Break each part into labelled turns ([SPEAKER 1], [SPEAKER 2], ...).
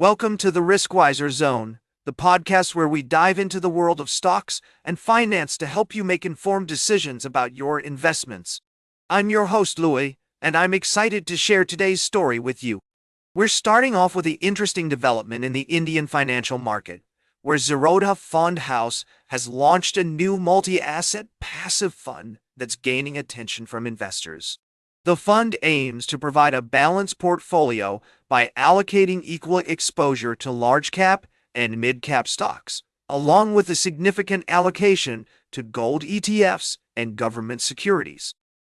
[SPEAKER 1] Welcome to the Riskwiser Zone, the podcast where we dive into the world of stocks and finance to help you make informed decisions about your investments. I'm your host, Louis, and I'm excited to share today's story with you. We're starting off with the interesting development in the Indian financial market, where Zerodha Fund House has launched a new multi-asset passive fund that's gaining attention from investors. The fund aims to provide a balanced portfolio by allocating equal exposure to large-cap and mid-cap stocks, along with a significant allocation to gold ETFs and government securities.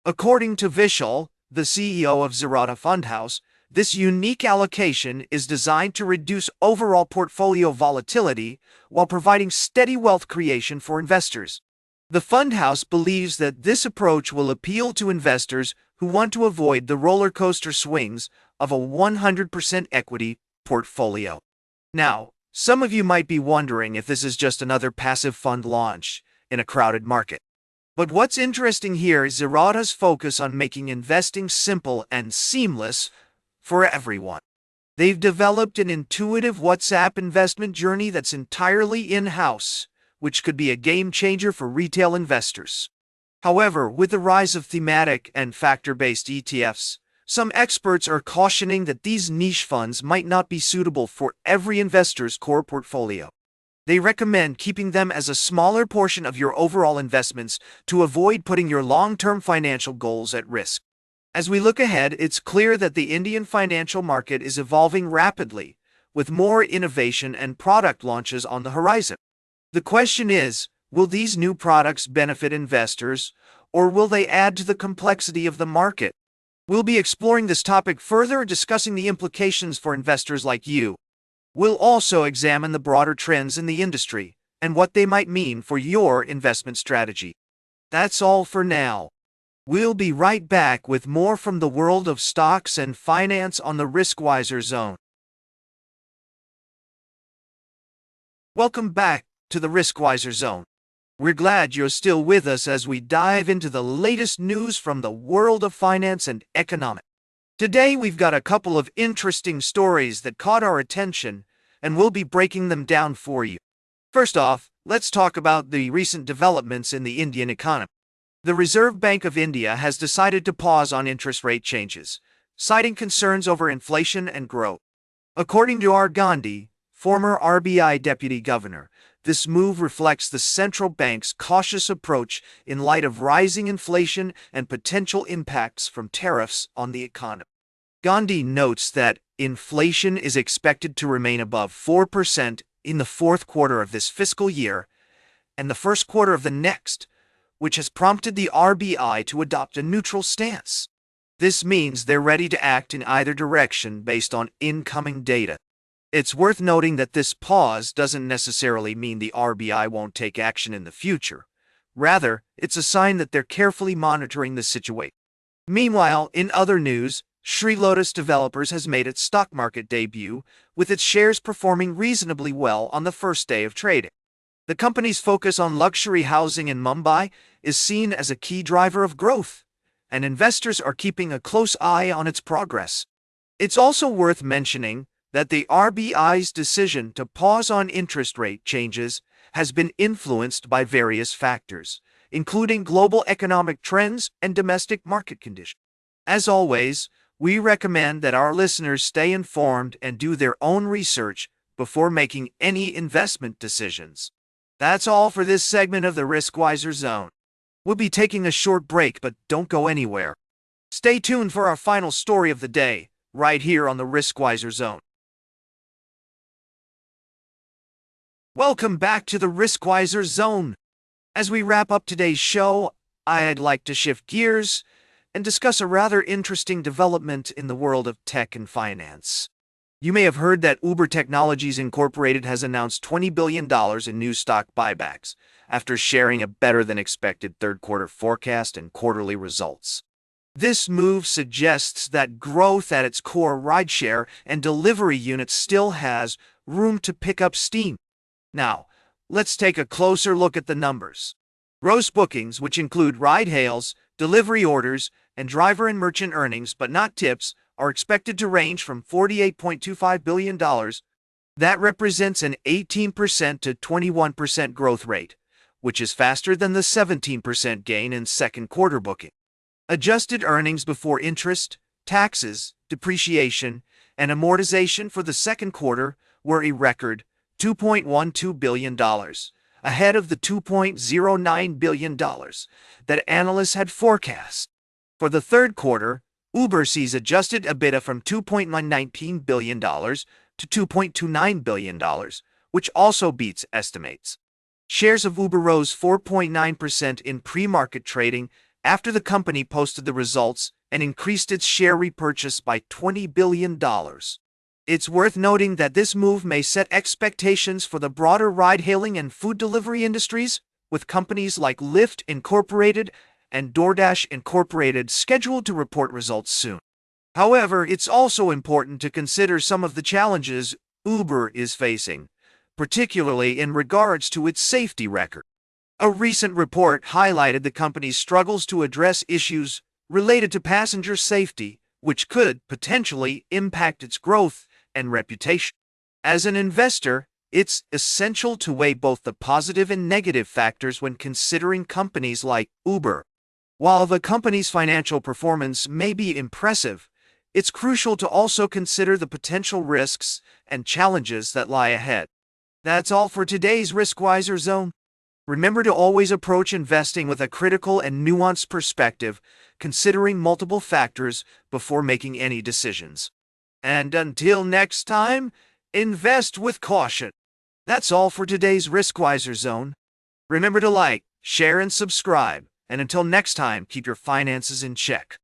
[SPEAKER 1] According to Vishal, the CEO of Zerodha Fund House, this unique allocation is designed to reduce overall portfolio volatility while providing steady wealth creation for investors. The fund house believes that this approach will appeal to investors who want to avoid the roller coaster swings of a 100% equity portfolio. Now, some of you might be wondering if this is just another passive fund launch in a crowded market. But what's interesting here is Zerodha's focus on making investing simple and seamless for everyone. They've developed an intuitive WhatsApp investment journey that's entirely in-house, which could be a game changer for retail investors. However, with the rise of thematic and factor-based ETFs, some experts are cautioning that these niche funds might not be suitable for every investor's core portfolio. They recommend keeping them as a smaller portion of your overall investments to avoid putting your long-term financial goals at risk. As we look ahead, it's clear that the Indian financial market is evolving rapidly, with more innovation and product launches on the horizon. The question is, will these new products benefit investors, or will they add to the complexity of the market? We'll be exploring this topic further and discussing the implications for investors like you. We'll also examine the broader trends in the industry and what they might mean for your investment strategy. That's all for now. We'll be right back with more from the world of stocks and finance on the Riskwiser Zone. Welcome back to the Riskwiser Zone. We're glad you're still with us as we dive into the latest news from the world of finance and economics. Today we've got a couple of interesting stories that caught our attention, and we'll be breaking them down for you. First off, let's talk about the recent developments in the Indian economy. The Reserve Bank of India has decided to pause on interest rate changes, citing concerns over inflation and growth. According to R. Gandhi, former RBI Deputy Governor, this move reflects the central bank's cautious approach in light of rising inflation and potential impacts from tariffs on the economy. Gandhi notes that inflation is expected to remain above 4% in the fourth quarter of this fiscal year and the first quarter of the next, which has prompted the RBI to adopt a neutral stance. This means they're ready to act in either direction based on incoming data. It's worth noting that this pause doesn't necessarily mean the RBI won't take action in the future. Rather, it's a sign that they're carefully monitoring the situation. Meanwhile, in other news, Sri Lotus Developers has made its stock market debut, with its shares performing reasonably well on the first day of trading. The company's focus on luxury housing in Mumbai is seen as a key driver of growth, and investors are keeping a close eye on its progress. It's also worth mentioning that the RBI's decision to pause on interest rate changes has been influenced by various factors, including global economic trends and domestic market conditions. As always, we recommend that our listeners stay informed and do their own research before making any investment decisions. That's all for this segment of the Riskwiser Zone. We'll be taking a short break, but don't go anywhere. Stay tuned for our final story of the day, right here on the Riskwiser Zone. Welcome back to the Riskwiser Zone. As we wrap up today's show, I'd like to shift gears and discuss a rather interesting development in the world of tech and finance. You may have heard that Uber Technologies Incorporated has announced $20 billion in new stock buybacks after sharing a better-than-expected third-quarter forecast and quarterly results. This move suggests that growth at its core rideshare and delivery units still has room to pick up steam. Now, let's take a closer look at the numbers. Gross bookings, which include ride hails, delivery orders, and driver and merchant earnings but not tips, are expected to range from $48.25 billion That represents an 18% to 21% growth rate, which is faster than the 17% gain in second quarter booking. Adjusted earnings before interest, taxes, depreciation, and amortization for the second quarter were a record $2.12 billion, ahead of the $2.09 billion that analysts had forecast. For the third quarter, Uber sees adjusted EBITDA from $2.19 billion to $2.29 billion, which also beats estimates. Shares of Uber rose 4.9% in pre-market trading after the company posted the results and increased its share repurchase by $20 billion. It's worth noting that this move may set expectations for the broader ride-hailing and food delivery industries, with companies like Lyft Incorporated and DoorDash Incorporated scheduled to report results soon. However, it's also important to consider some of the challenges Uber is facing, particularly in regards to its safety record. A recent report highlighted the company's struggles to address issues related to passenger safety, which could potentially impact its growth and reputation. As an investor, it's essential to weigh both the positive and negative factors when considering companies like Uber. While the company's financial performance may be impressive, it's crucial to also consider the potential risks and challenges that lie ahead. That's all for today's Riskwiser Zone. Remember to always approach investing with a critical and nuanced perspective, considering multiple factors before making any decisions. And until next time, invest with caution. That's all for today's Riskwiser Zone. Remember to like, share, and subscribe. And until next time, keep your finances in check.